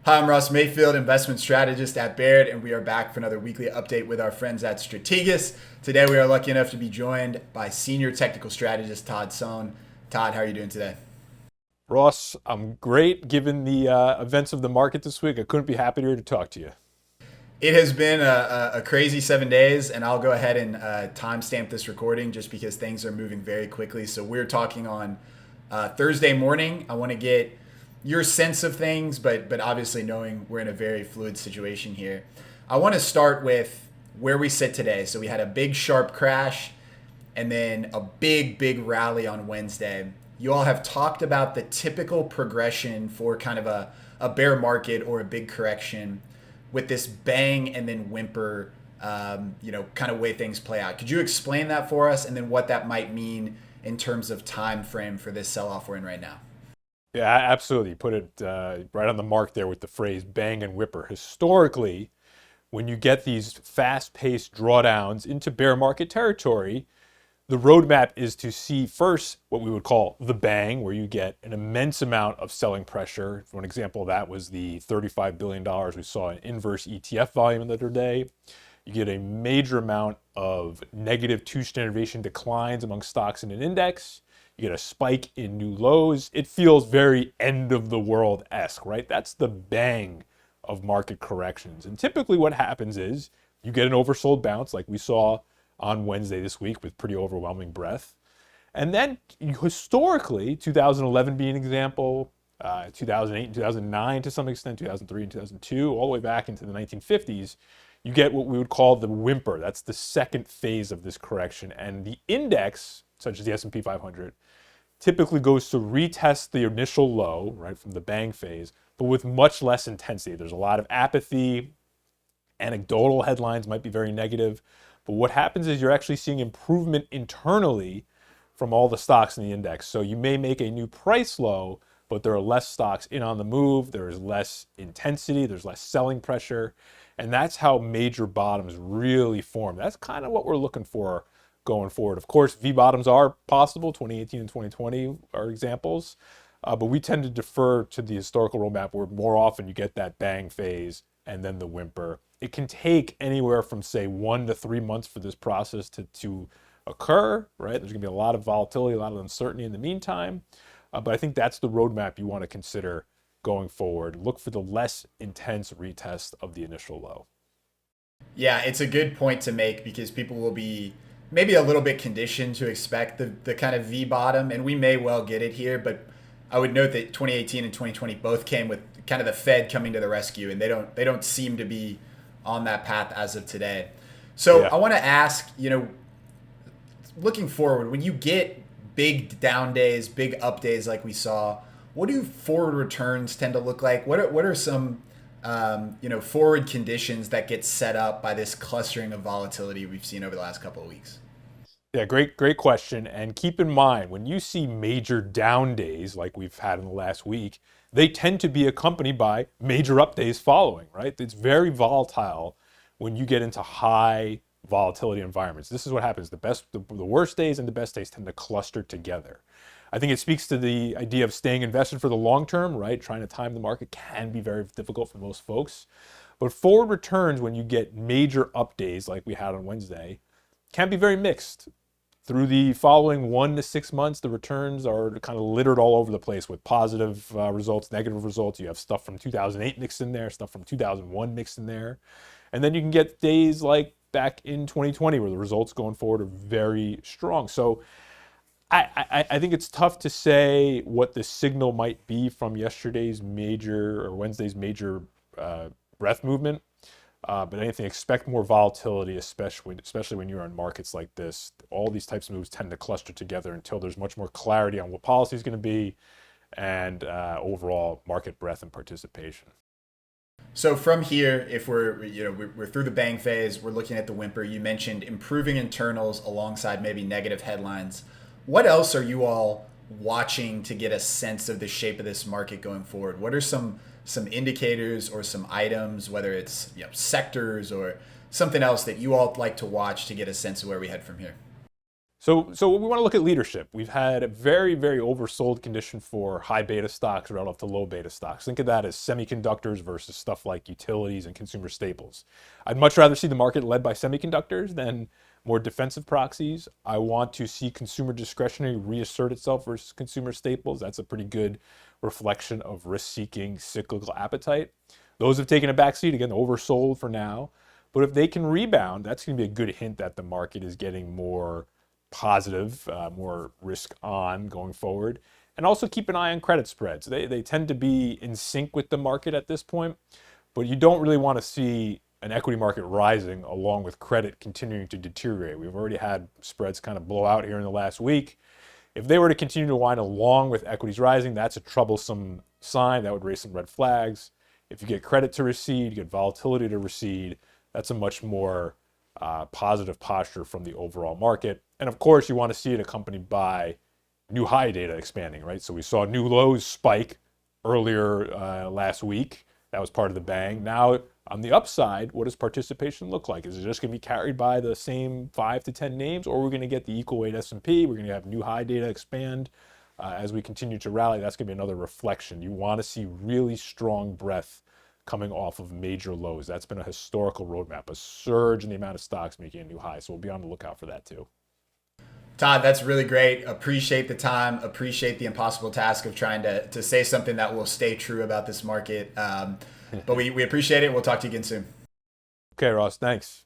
Hi, I'm Ross Mayfield, investment strategist at Baird, and we are back for another weekly update with our friends at Strategist. Today, we are lucky enough to be joined by senior technical strategist Todd Sohn. Todd, how are you doing today? Ross, I'm great given the events of the market this week. I couldn't be happier to talk to you. It has been a crazy 7 days, and I'll go ahead and timestamp this recording just because things are moving very quickly. So we're talking on Thursday morning. I want to get your sense of things, but obviously knowing we're in a very fluid situation here. I want to start with where we sit today. So we had a big sharp crash and then a big rally on Wednesday. You all have talked about the typical progression for kind of a bear market or a big correction with this bang and then whimper, kind of way things play out. Could you explain that for us and then what that might mean in terms of time frame for this sell-off we're in right now? Yeah, absolutely. You put it right on the mark there with the phrase bang and whipper. Historically, when you get these fast-paced drawdowns into bear market territory, the roadmap is to see first what we would call the bang, where you get an immense amount of selling pressure. One example of that was the $35 billion we saw in inverse ETF volume the other day. You get a major amount of negative two standard deviation declines among stocks in an index. You get a spike in new lows. It feels very end of the world-esque, right? That's the bang of market corrections. And typically what happens is you get an oversold bounce like we saw on Wednesday this week with pretty overwhelming breadth. And then historically, 2011 being an example, 2008 and 2009 to some extent, 2003 and 2002, all the way back into the 1950s, you get what we would call the whimper. That's the second phase of this correction. And the index, such as the S&P 500, typically goes to retest the initial low, right, from the bang phase, but with much less intensity. There's a lot of apathy. Anecdotal headlines might be very negative. But what happens is you're actually seeing improvement internally from all the stocks in the index. So you may make a new price low, but there are less stocks in on the move. There is less intensity. There's less selling pressure. And that's how major bottoms really form. That's kind of what we're looking for going forward. Of course, V bottoms are possible. 2018 and 2020 are examples. But we tend to defer to the historical roadmap where more often you get that bang phase and then the whimper. It can take anywhere from, say, 1 to 3 months for this process to occur, right? There's going to be a lot of volatility, a lot of uncertainty in the meantime. But I think that's the roadmap you want to consider going forward. Look for the less intense retest of the initial low. Yeah, it's a good point to make because people will be maybe a little bit conditioned to expect the kind of V bottom, and we may well get it here, but I would note that 2018 and 2020 both came with kind of the Fed coming to the rescue, and they don't seem to be on that path as of today. So Yeah. I want to ask, looking forward, when you get big down days, big up days like we saw, what do forward returns tend to look like? What are some forward conditions that get set up by this clustering of volatility we've seen over the last couple of weeks? Yeah, great question. And keep in mind, when you see major down days like we've had in the last week, they tend to be accompanied by major up days following, right? It's very volatile when you get into high volatility environments. This is what happens. The worst days and the best days tend to cluster together. I think it speaks to the idea of staying invested for the long term, right? Trying to time the market can be very difficult for most folks. But forward returns, when you get major up days like we had on Wednesday, can be very mixed. Through the following 1 to 6 months, the returns are kind of littered all over the place with positive results, negative results. You have stuff from 2008 mixed in there, stuff from 2001 mixed in there. And then you can get days like back in 2020 where the results going forward are very strong. So I think it's tough to say what the signal might be from yesterday's major or Wednesday's major breadth movement. But anything, expect more volatility, especially when you're on markets like this. All these types of moves tend to cluster together until there's much more clarity on what policy is going to be and overall market breadth and participation. So from here, if we're through the bang phase, we're looking at the whimper. You mentioned improving internals alongside maybe negative headlines. What else are you all watching to get a sense of the shape of this market going forward? What are some indicators or some items, whether it's sectors or something else that you all like to watch to get a sense of where we head from here? So we want to look at leadership. We've had a very, very oversold condition for high beta stocks relative to low beta stocks. Think of that as semiconductors versus stuff like utilities and consumer staples. I'd much rather see the market led by semiconductors than more defensive proxies. I want to see consumer discretionary reassert itself versus consumer staples. That's a pretty good reflection of risk-seeking cyclical appetite. Those have taken a backseat, again, oversold for now. But if they can rebound, that's going to be a good hint that the market is getting more positive, more risk on going forward. And also keep an eye on credit spreads. They tend to be in sync with the market at this point, but you don't really want to see an equity market rising along with credit continuing to deteriorate. We've already had spreads kind of blow out here in the last week. If they were to continue to wind along with equities rising, that's a troublesome sign. That would raise some red flags. If you get credit to recede, you get volatility to recede, that's a much more positive posture from the overall market. And of course, you want to see it accompanied by new high data expanding, right? So we saw new lows spike earlier last week. That was part of the bang. Now, on the upside, what does participation look like? Is it just going to be carried by the same 5 to 10 names, or are we going to get the equal weight S&P? We're going to have new high data expand as we continue to rally. That's going to be another reflection. You want to see really strong breadth coming off of major lows. That's been a historical roadmap, a surge in the amount of stocks making a new high. So we'll be on the lookout for that too. Todd, that's really great. Appreciate the time. Appreciate the impossible task of trying to say something that will stay true about this market. But we appreciate it. We'll talk to you again soon. Okay, Ross, thanks.